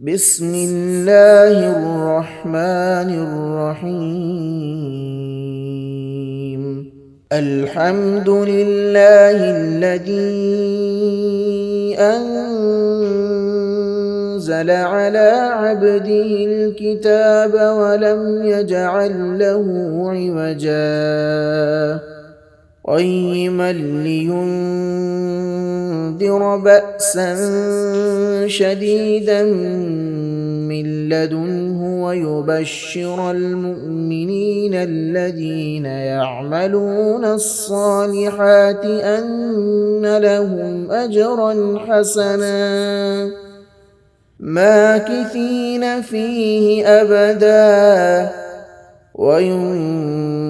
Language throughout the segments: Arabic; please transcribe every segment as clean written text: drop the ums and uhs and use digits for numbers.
بسم الله الرحمن الرحيم. الحمد لله الذي أنزل على عبده الكتاب ولم يجعل له عوجا قيما لينذر بأسا شديدا من لدنه ويبشر المؤمنين الذين يعملون الصالحات أن لهم أجرا حسنا ماكثين فيه أبدا وينذر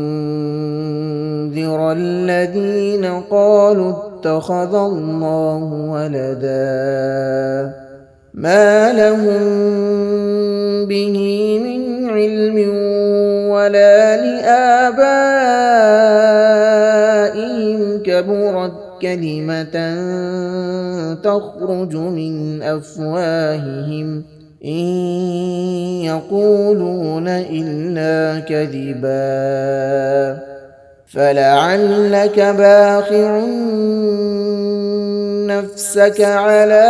الذين قالوا اتخذ الله ولدا ما لهم به من علم ولا لآبائهم كبرت كلمة تخرج من أفواههم إن يقولون إلا كذبا فلعلك باخع نفسك على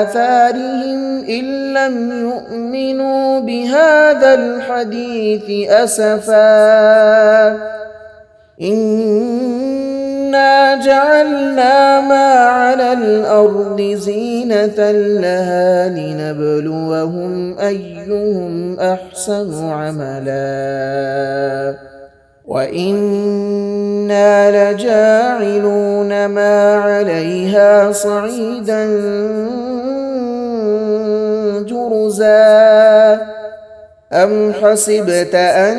آثارهم إن لم يؤمنوا بهذا الحديث أسفا إنا جعلنا ما على الأرض زينة لها لنبلوهم أيهم أحسن عملا وإنا لجاعلون ما عليها صعيدا جرزا أم حسبت أن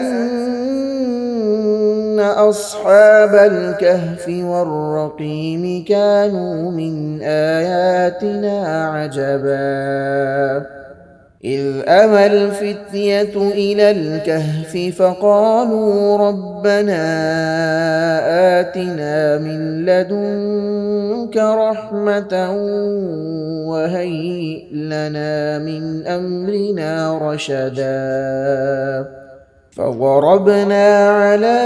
أصحاب الكهف والرقيم كانوا من آياتنا عجبا إذ أوى الفتية إلى الكهف فقالوا ربنا آتنا من لدنك رحمة وهيئ لنا من أمرنا رشدا فضربنا على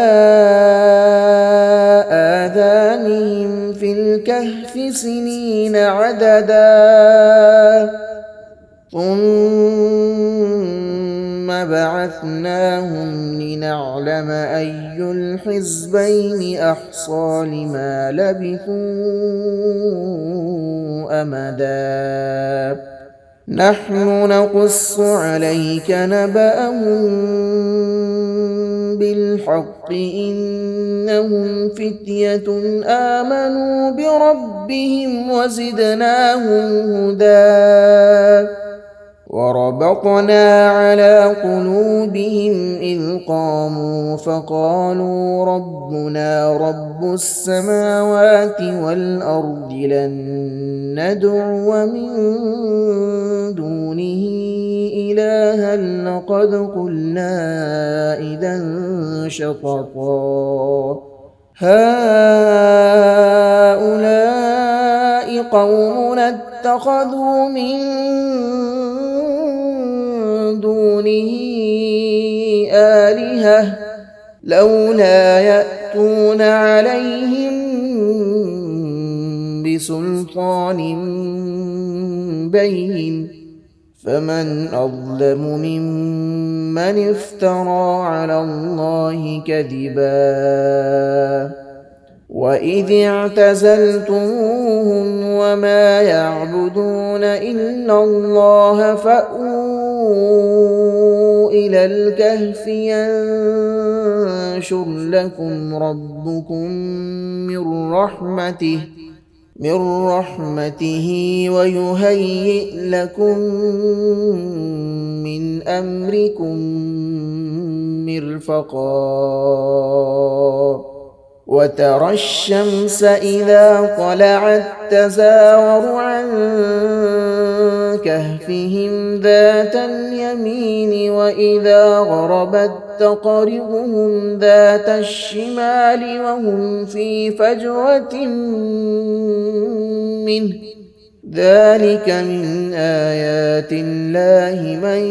آذانهم في الكهف سنين عددا ثم بعثناهم لنعلم أي الحزبين أحصى لما لبثوا أمدا نحن نقص عليك نبأهم بالحق إنهم فتية آمنوا بربهم وزدناهم هدى وربطنا على قلوبهم إذ قاموا فقالوا ربنا رب السماوات والأرض لن ندعو من دونه إلها لقد قلنا إذا شططا هؤلاء قوم اتخذوا من دونه آلهة لولا يأتون عليهم بسلطان بين فمن أظلم ممن افترى على الله كذبا وإذ اعتزلتموهم وما يعبدون إلا الله فأووا إلى الكهف ينشر لكم ربكم من رحمته ويهيئ لكم من أمركم مرفقا وترى الشمس إذا طلعت تزاور عن كهفهم ذات اليمين وإذا غربت تقرضهم ذات الشمال وهم في فجوة منه ذلك من آيات الله، من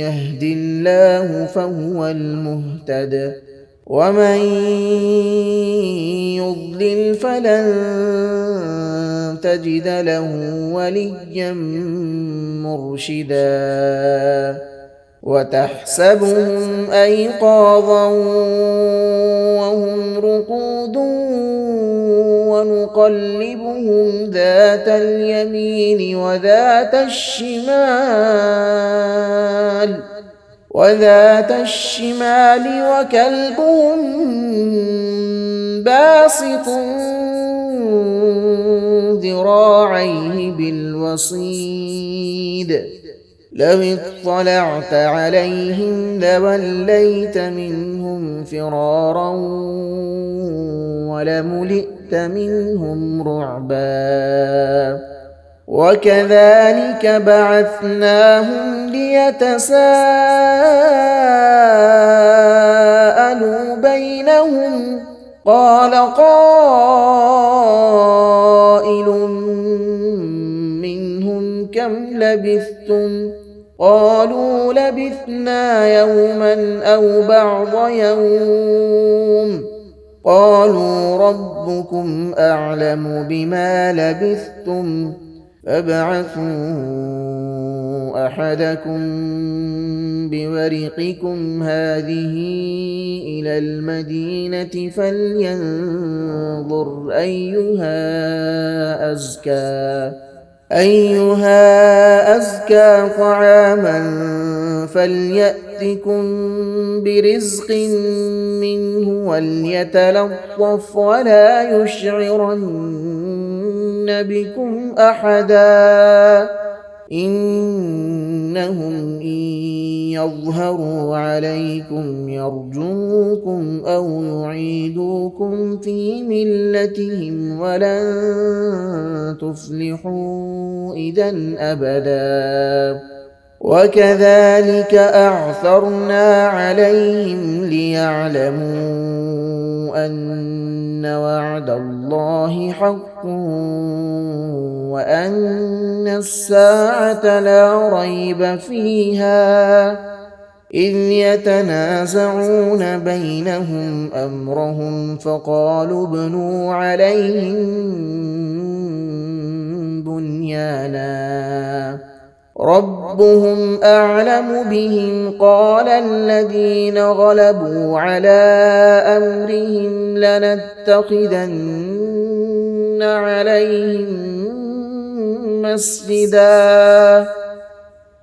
يهد الله فهو المهتد، ومن يضلل فلن تجد له وليا مرشدا. وتحسبهم أيقاظا وهم رقود ونقلبهم ذات اليمين وذات الشمال وكلبهم باسط ذراعيه بالوصيد، لو اطلعت عليهم لوليت منهم فرارا ولملئت منهم رعبا. وكذلك بعثناهم ليتساءلوا بينهم، قال قائل منهم كم لبثتم؟ قالوا لبثنا يوما أو بعض يوم. قالوا ربكم أعلم بما لبثتم فابعثوا أحدكم بورقكم هذه إلى المدينة فلينظر أيها أزكى طعاما فليأتكم برزق منه وليتلطف ولا يشعرن بكم أحدا، إنهم إن يظهروا عليكم يرجموكم أو يعيدوكم في ملتهم ولن تفلحوا إذا أبدا. وكذلك أعثرنا عليهم ليعلموا أن وعد الله حق وأن الساعة لا ريب فيها، إذ يتنازعون بينهم أمرهم فقالوا ابنوا عليهم بنيانا ربهم أعلم بهم. قال الذين غلبوا على أمرهم لنتخذن عليهم مسجدا،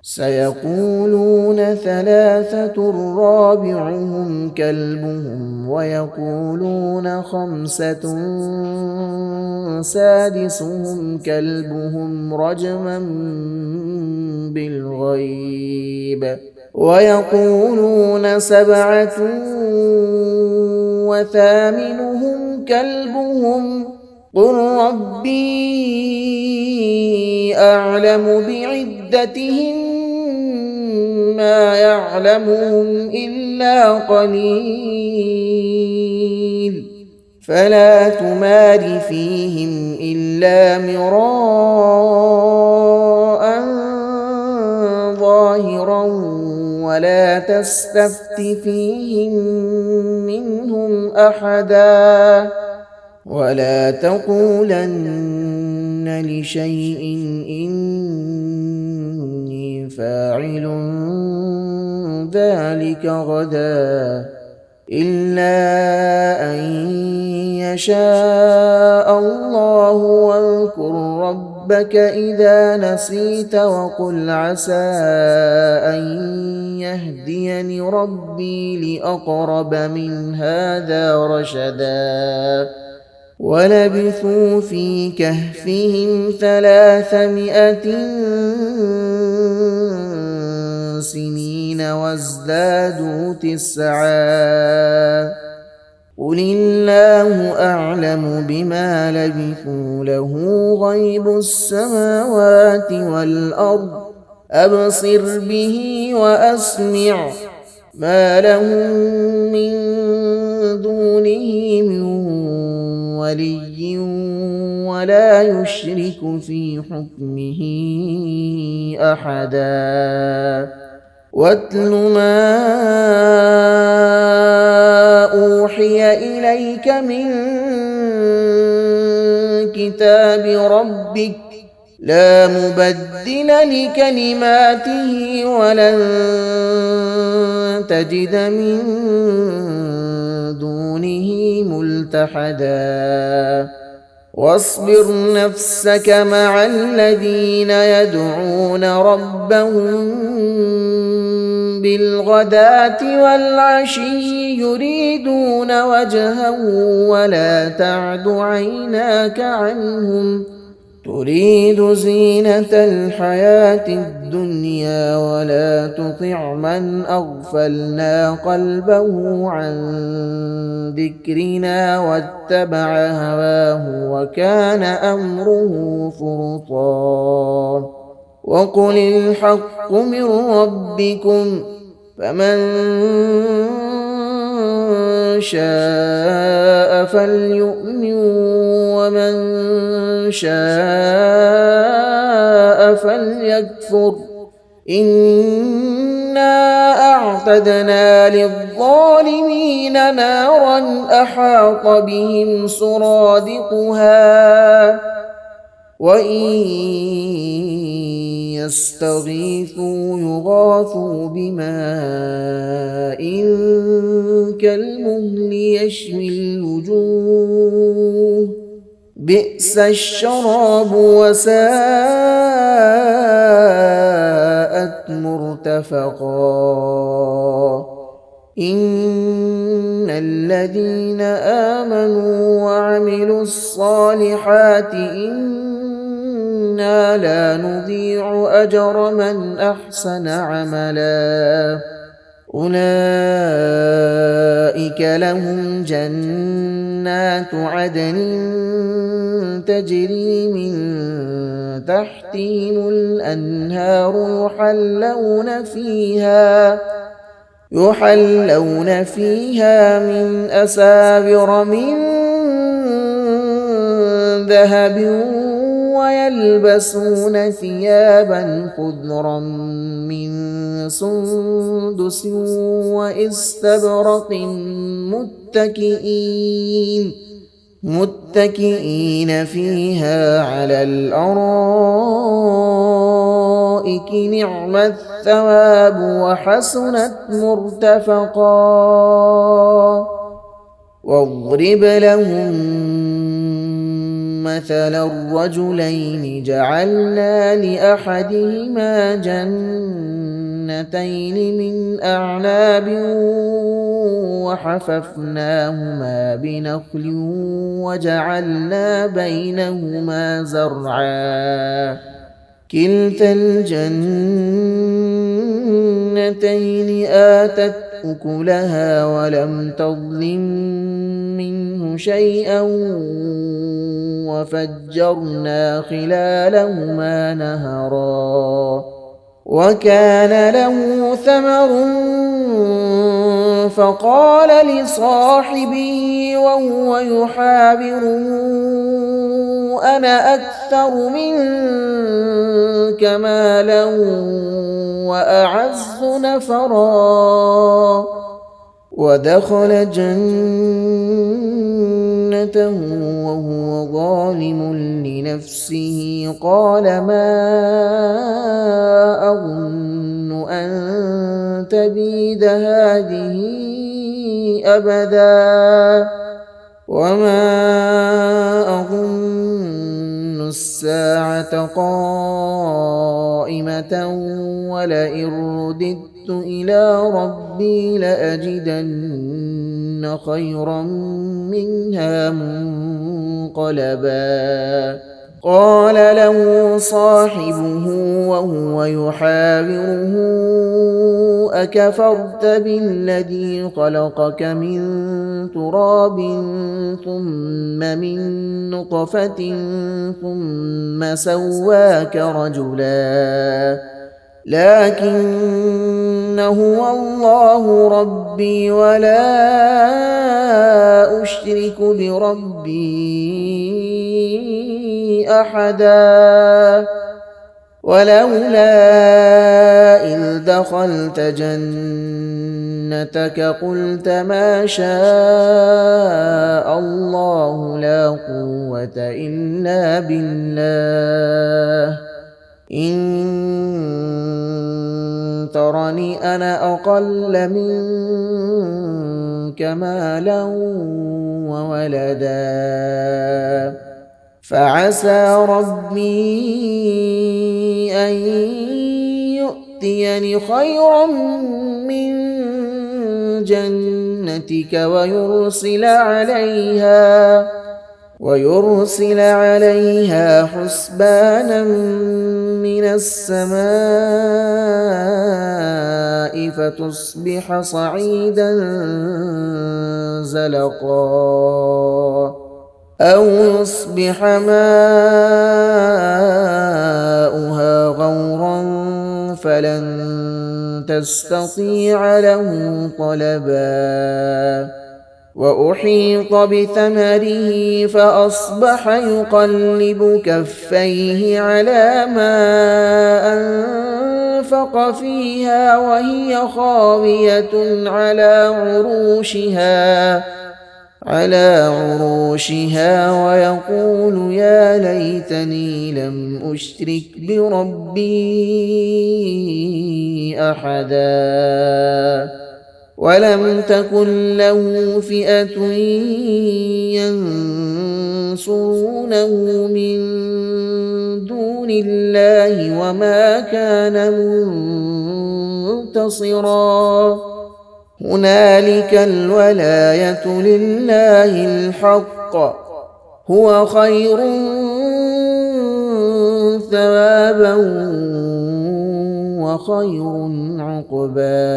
سيقولون ثلاثة رابعهم كلبهم ويقولون خمسة سادسهم كلبهم رجما بالغيب، ويقولون سبعة وثامنهم كلبهم قل ربي أعلم بعدتهم ما يعلمهم إلا قليل، فلا تمار فيهم إلا مراء ظاهرا ولا تستفت فيهم منهم أحدا، ولا تقولن لشيء إني فاعل ذلك غدا إلا أن يشاء الله. واذكر ربك إذا نسيت وقل عسى أن يهديني ربي لأقرب من هذا رشدا. ولبثوا في كهفهم 300 سنين وازدادوا 9 قل الله أعلم بما لبثوا له غيب السماوات والأرض أبصر به وأسمع ما لهم من دونه من ولي ولا يشرك في حكمه أحدا واتل ما أوحي إليك من كتاب ربك لا مبدل لكلماته ولن تجد من دونه ملتحدا واصبر نفسك مع الذين يدعون ربهم بالغداة والعشي يريدون وجهه ولا تعد عيناك عنهم تريد زينة الحياة الدنيا ولا تطع من أغفلنا قلبه عن ذكرنا واتبع هواه وكان أمره فرطا وقل الحق من ربكم فمن شاء فليؤمن ومن شاء فليكفر إنا أعتدنا للظالمين نارا أحاط بهم سرادقها وإن يستغيثوا يغاثوا بماء كالمهل يشوي الوجوه بئس الشراب وساءت مرتفقا إن الذين آمنوا وعملوا الصالحات إنا لا نضيع أجر من أحسن عملا أولئك لهم جنات عدن تجري من تحتهم الأنهار يحلون فيها من أساور من ذهب ويلبسون ثيابا خضرا من سندس واستبرق متكئين فيها على الأرائك نعم الثواب وحسنت مرتفقا واضرب لهم مثل الرجلين جعلنا لأحدهما جنتين من أعناب وحففناهما بنخل وجعلنا بينهما زرعا كلتا الجنتين آتت أكلها ولم تظلم منه شيئا وفجرنا خلالهما نهرا وكان له ثمر فقال لصاحبه وهو يحاوره أنا أكثر منك مالا وأعز نفرا ودخل جنته وهو ظالم لنفسه قال ما أظن أن تبيد هذه أبدا وما أظن الساعة قائمة ولئن رددت إلى ربي لأجدن خيرا منها منقلبا قال له صاحبه وهو يحاوره أكفرت بالذي خلقك من تراب ثم من نطفة ثم سواك رجلا لكن هو الله ربي ولا أشرك بربي أحدا. ولولا إذ دخلت جنتك قلت ما شاء الله لا قوة إلا بالله إن ترني أنا أقل منك مالا وولدا فعسى ربي أن يؤتيني خيرا من جنتك ويرسل عليها حسبانا من السماء فتصبح صعيدا زلقا أو يصبح ماؤها غورا فلن تستطيع له طلبا وأحيط بثمره فأصبح يقلب كفيه على ما أنفق فيها وهي خاوية على عروشها ويقول يا ليتني لم أشرك بربي أحدا ولم تكن له فئة ينصرونه من دون الله وما كان منتصرا هنالك الولاية لله الحق هو خير ثوابا وخير عقبا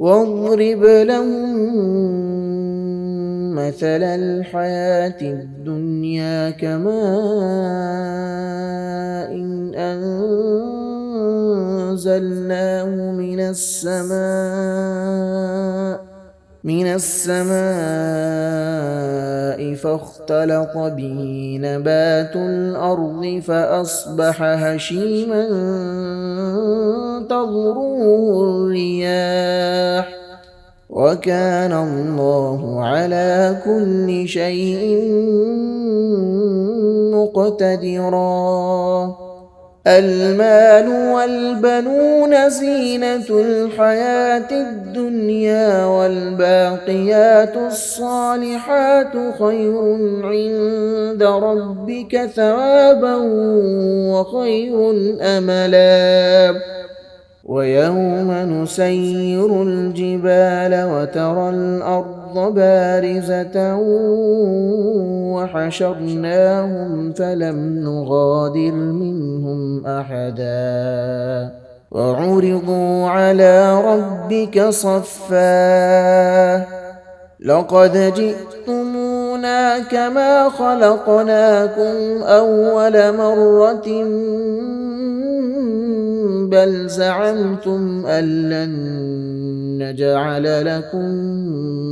واضرب لهم مثل الحياة الدنيا كماء إن أنزلناه من السماء فاختلط به نبات الأرض فأصبح هشيما تذروه الرياح وكان الله على كل شيء مقتدرا المال والبنون زينة الحياة الدنيا والباقيات الصالحات خير عند ربك ثوابا وخير أملا ويوم نسير الجبال وترى الأرض بارزة وحشرناهم فلم نغادر منهم أحدا وعرضوا على ربك صفا لقد جئتمونا كما خلقناكم أول مرة بل زعمتم أن لن نجعل لكم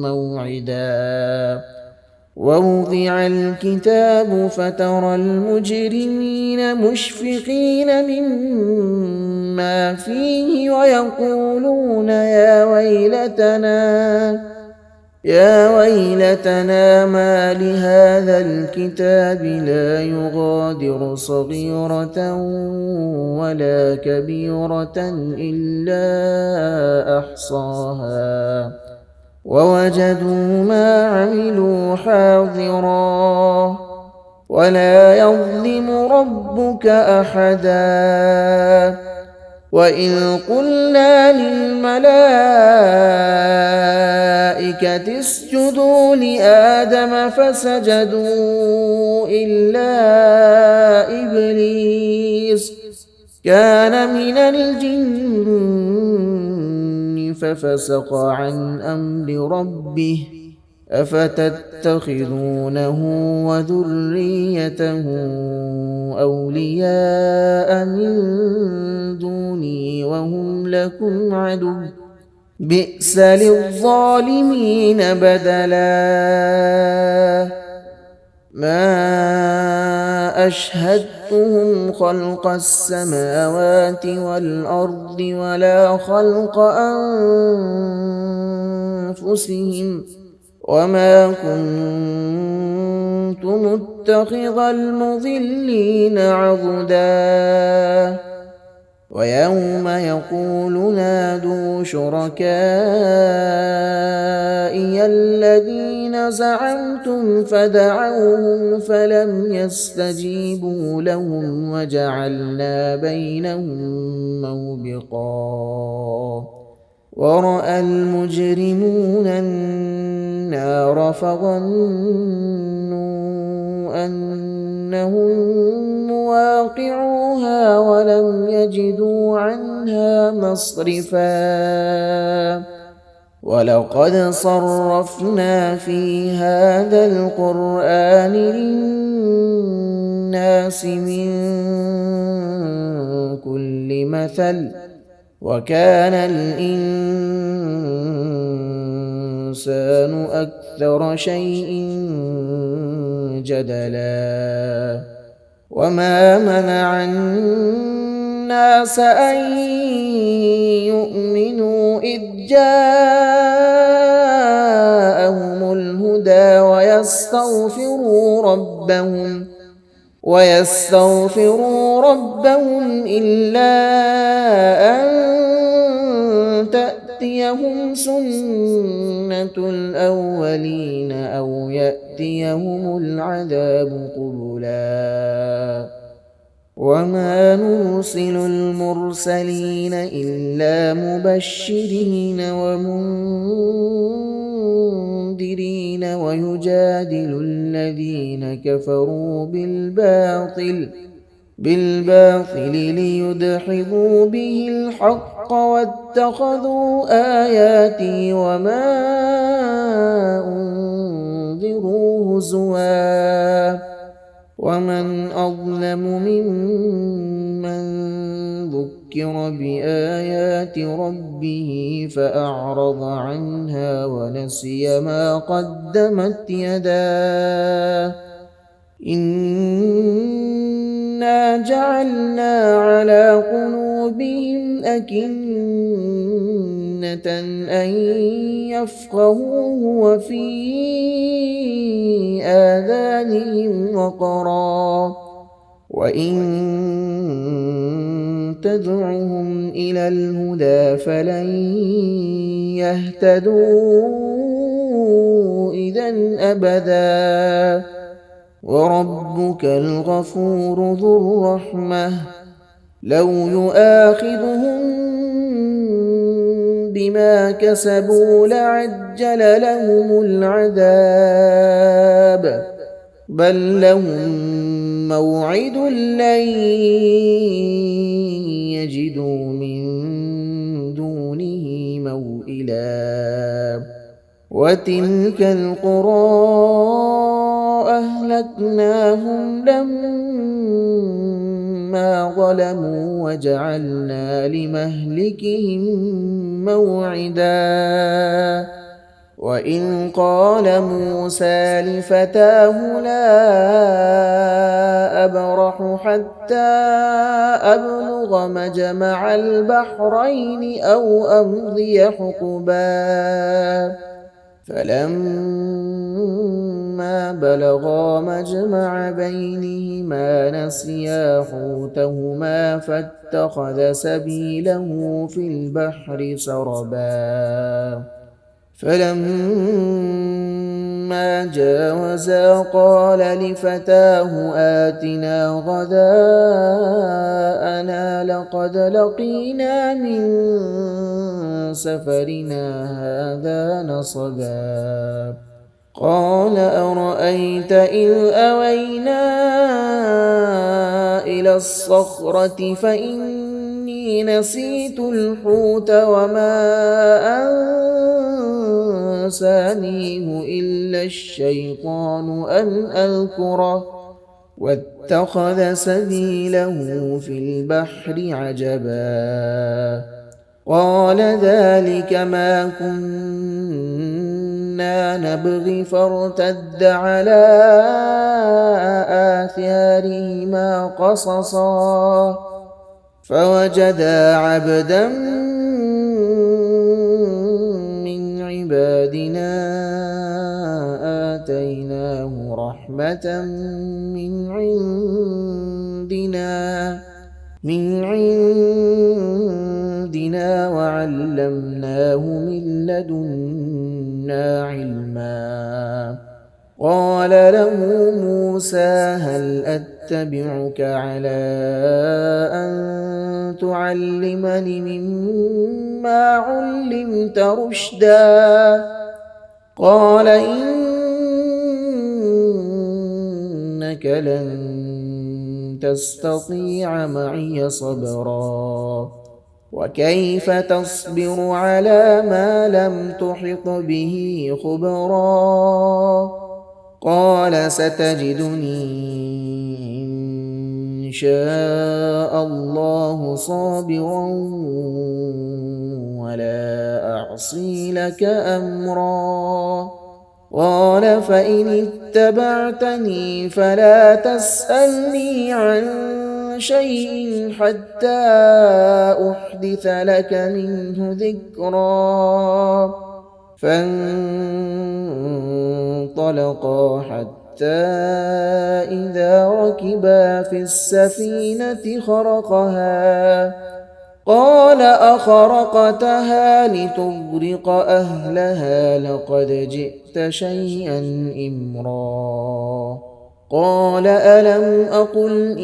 موعدا ووضع الكتاب فترى المجرمين مشفقين مما فيه ويقولون يا ويلتنا ما لهذا الكتاب لا يغادر صغيرة ولا كبيرة إلا أحصاها ووجدوا ما عملوا حاضرا ولا يظلم ربك أحدا وإذ قلنا للملائكة اسجدوا لآدم فسجدوا إلا إبليس كان من الجن ففسق عن أمر ربه أفتتخذونه وذريته أولياء من لكم عدو بئس للظالمين بدلا ما أشهدتهم خلق السماوات والأرض ولا خلق أنفسهم وما كنت متخذ المضلين عضدا ويوم يقول نادوا شركائي الذين زعمتم فدعوهم فلم يستجيبوا لهم وجعلنا بينهم موبقا ورأى المجرمون النار فظنوا أنهم مواقعوها ولم يجدوا عنها مصرفا ولقد صرفنا في هذا القرآن للناس من كل مثل وكان الإنسان أكثر شيء جدلا وما منع الناس أن يؤمنوا إذ جاءهم الهدى ويستغفروا ربهم إلا أن تأتيهم سنة الأولين أو يأتيهم العذاب قبلا وما نرسل المرسلين إلا مبشرين ومنذرين ويجادل الذين كفروا بالباطل ليدحضوا به الحق واتخذوا آياتي وما أنذروا هزوا ومن أظلم ممن ذكر بآيات ربه فأعرض عنها ونسي ما قدمت يداه إنا جعلنا على قلوبهم أكنة أن يفقهوه وفي آذانهم وقرا وإن تدعهم إلى الهدى فلن يهتدوا إذن أبدا وربك الغفور ذو الرحمة لو يؤاخذهم بما كسبوا لعجل لهم العذاب بل لهم موعد لن يجدوا من دونه موئلا وتلك القرى أهلكناهم لما ظلموا وجعلنا لمهلكهم موعدا وإذ قال موسى لفتاه لا أبرح حتى أبلغ مجمع البحرين أو أمضي حقبا فلما بلغا مجمع بينهما نسيا حوتهما فاتخذ سبيله في البحر سربا فلما جاوزا قال لفتاه آتنا غداءنا لقد لقينا من سفرنا هذا نصبا قال أرأيت إذ أوينا إلى الصخرة فإني نسيت الحوت وما أنسانيه إلا الشيطان أن أذكره واتخذ سبيله في البحر عجبا قال ذلك ما كنا نبغي فارتد على آثارهما قصصا فوجدا عبدا من عبادنا آتيناه رحمة من عندنا وعلمناه من لدنا علما قال له موسى هل أتبعك على أن تعلمني مما علمت رشدا قال إنك لن تستطيع معي صبرا وكيف تصبر على ما لم تحط به خبرا قال ستجدني إن شاء الله صابرا ولا أعصي لك أمرا قال فإن اتبعتني فلا تسألني عن شيء حتى أحدث لك منه ذكرا فانطلقا حتى إذا ركبا في السفينة خرقها قال أخرقتها لتغرق أهلها لقد جئت شيئا إمرا قال ألم أقل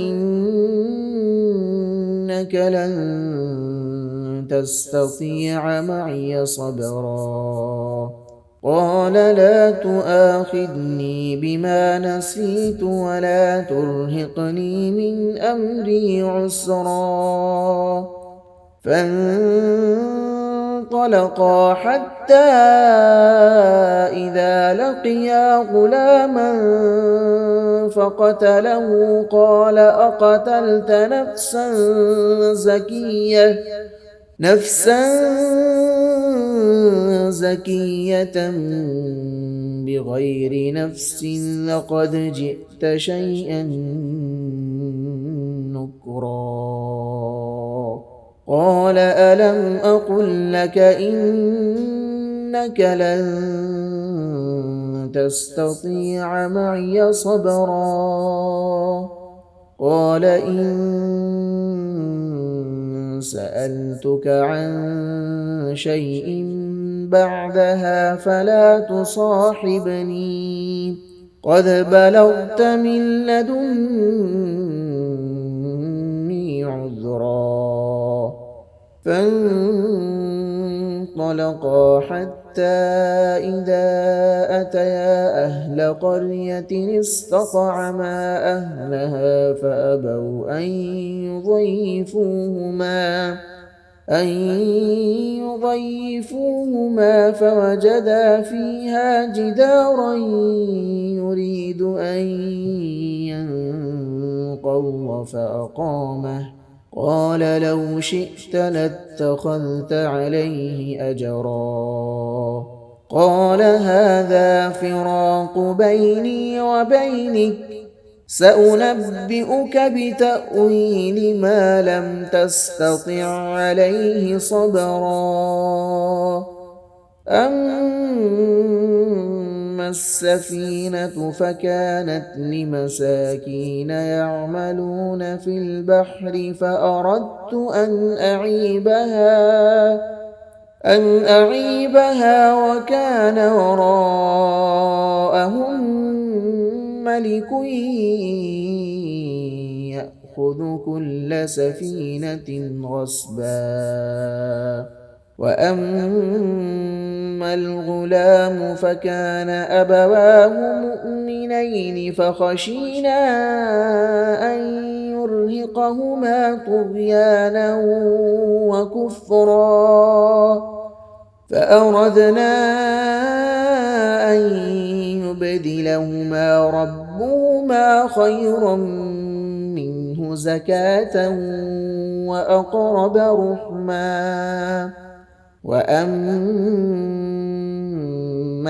إنك لن تستطيع معي صبرا قال لا تؤاخذني بما نسيت ولا ترهقني من أمري عسرا فانطلقا حتى إذا لقيا غلاما فقتله قال أقتلت نفسا زكية بغير نفس لقد جئت شيئا نكرا قال ألم أقل لك إنك لن تستطيع معي صبرا قال إن سألتك عن شيء بعدها فلا تصاحبني قد بلغت من لدني عذرا فانطلقا حتى إذا أتيا أهل قرية استطعما أهلها فأبوا أن يضيفوهما فوجدا فيها جدارا يريد أن ينقض فأقامه قال لو شئت لاتخذت عليه أجرا قال هذا فراق بيني وبينك سأنبئك بتأويل ما لم تستطع عليه صبرا أما السفينة فكانت لمساكين يعملون في البحر فأردت أن أعيبها وكان وراءهم ملك يأخذ كل سفينة غصبا وأما الغلام فكان أبواه مؤمنين فخشينا أن يرهقهما طغيانا وكفرا فأردنا أن يبدلهما ربهما خيرا منه زكاة وأقرب رحما. وأما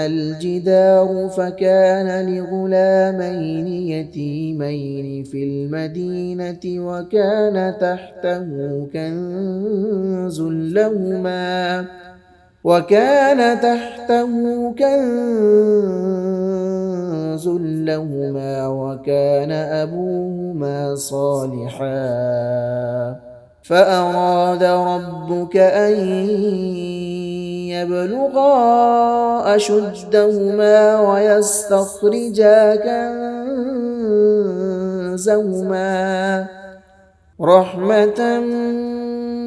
الجدار فكان لغلامين يتيمين في المدينة وكان تحته كنز لهما وكان أبوهما صالحا فأراد ربك أن يبلغا أشدهما ويستخرجا كنزهما رحمة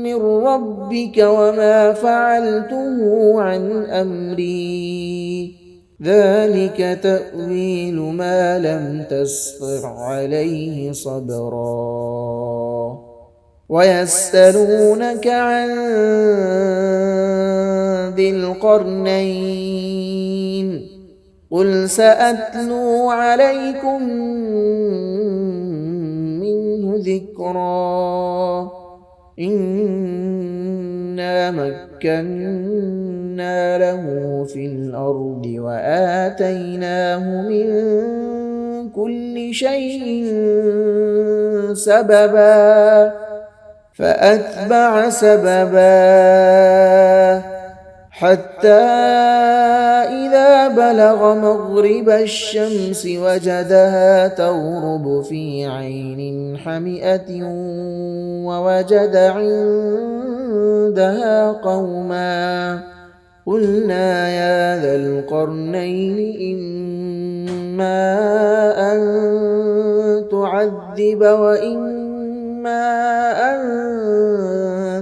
من ربك وما فعلته عن أمري ذلك تأويل ما لم تسطع عليه صبرا. ويسألونك عن ذي القرنين قل سأتلو عليكم منه ذكرا إنا مكنا له في الأرض وآتيناه من كل شيء سببا فأتبع سببا حتى إذا بلغ مغرب الشمس وجدها تغرب في عين حمئة ووجد عندها قوما قلنا يا ذا القرنين إما أن تعذب وإما أن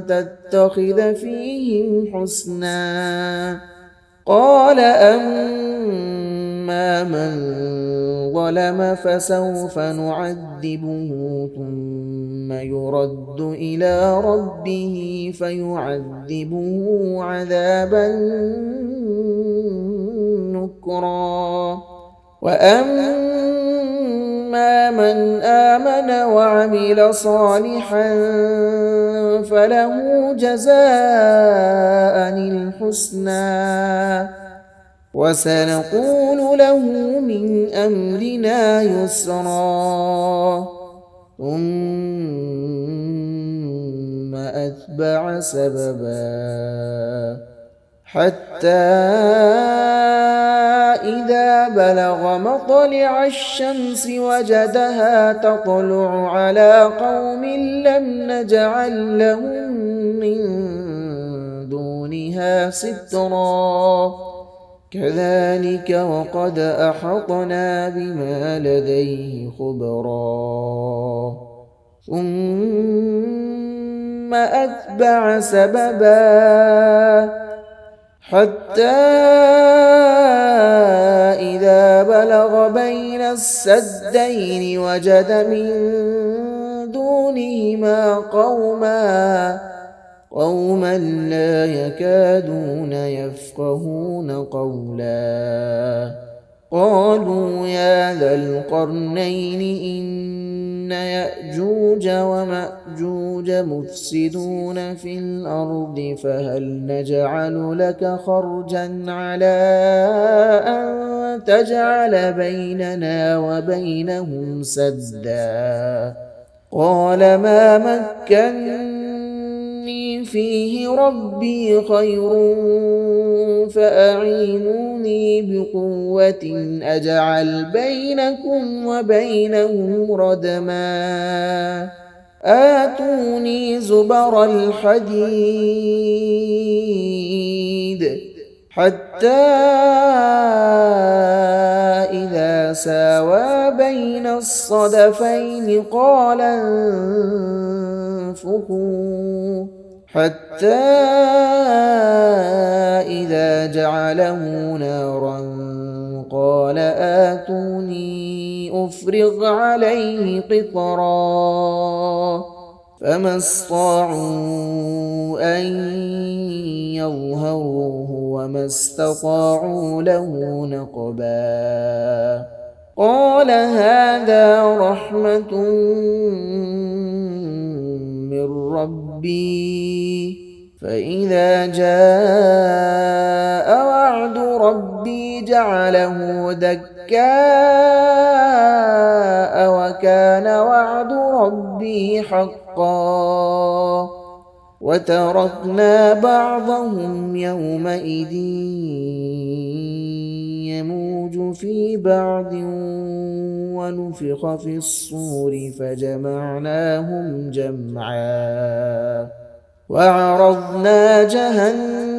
تتخذ فيهم حسنا. قال أما من ظلم فسوف نعذبه ثم يرد إلى ربه فيعذبه عذابا نكرا. وأما من آمن وعمل صالحا فله جزاء الحسنى وسنقول له من أمرنا يسرا. ثم أتبع سببا حتى إذا بلغ مطلع الشمس وجدها تطلع على قوم لم نجعل لهم من دونها سترا كذلك وقد أحطنا بما لديه خبرا. ثم أتبع سببا حتى إذا بلغ بين السدين وجد من دونهما قوما لا يكادون يفقهون قولا قالوا يا ذا القرنين إن يأجوج ومأجوج مفسدون في الأرض فهل نجعل لك خرجا على أن تجعل بيننا وبينهم سدا قال ما مكني فيه ربي خير فأعينوني بقوة أجعل بينكم وبينهم ردما آتوني زبر الحديد حتى إذا ساوى بين الصدفين قال انفخوا حتى إذا جعله نارا قال آتوني أفرغ عليه قطرا فما استطاعوا أن يظهروه وما استطاعوا له نقبا قال هذا رحمة من ربي فإذا جاء وعد ربي جعله دكاء وكان وعد ربي حقا وتركنا بعضهم يومئذ يموج في بعض ونفخ في الصور فجمعناهم جمعا وعرضنا جهنم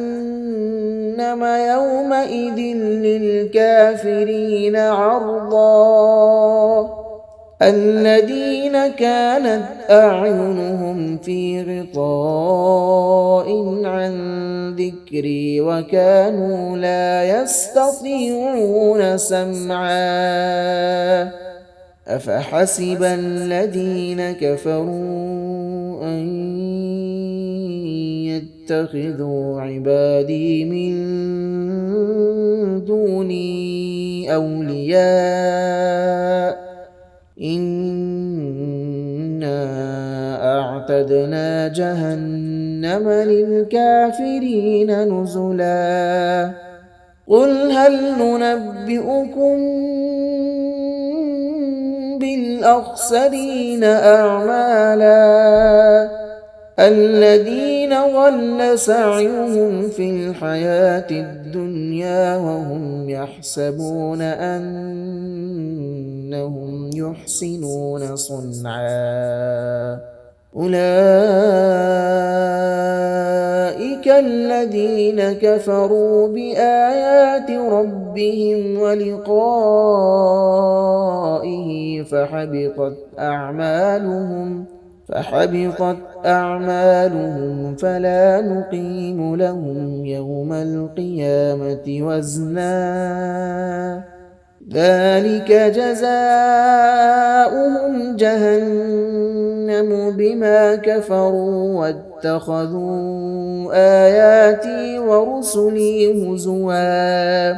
يومئذ للكافرين عرضا الذين كانت أعينهم في غطاء عن ذكري وكانوا لا يستطيعون سمعا أفحسب الذين كفروا أن يتخذوا عبادي من دوني أولياء إنا أعتدنا جهنم للكافرين نزلا قل هل ننبئكم بالأخسرين أعمالا الذين ضل سعيهم في الحياة الدنيا وهم يحسبون أنهم يحسنون صنعا أولئك الذين كفروا بآيات ربهم ولقائه فحبطت أعمالهم فلا نقيم لهم يوم القيامة وزنا ذلك جزاؤهم جهنم بما كفروا واتخذوا آياتي ورسلي هزوا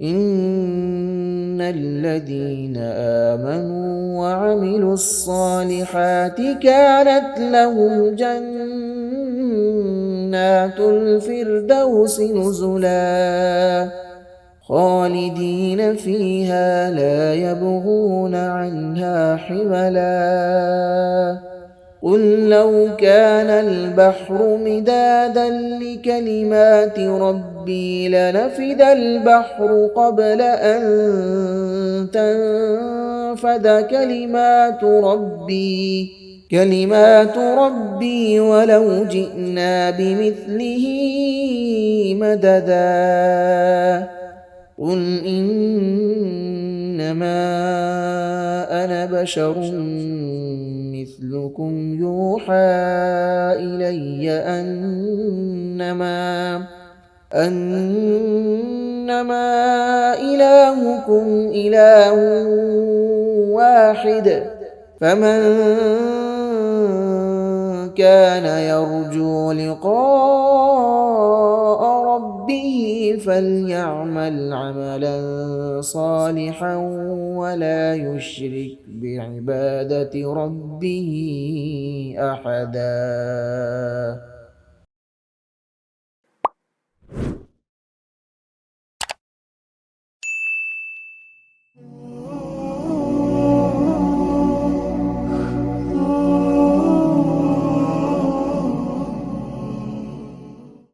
إن الذين آمنوا وعملوا الصالحات كانت لهم جنات الفردوس نزلا خالدين فيها لا يبغون عنها حولا قل لو كان البحر مدادا لكلمات ربي لنفد البحر قبل أن تنفد كلمات ربي ولو جئنا بمثله مددا قل إنما أنا بشر مثلكم يوحى إلي أنما إلهكم إله واحد فمن كان يرجو لقاء ربه فليعمل عملا صالحا ولا يشرك بعبادة ربه أحدا.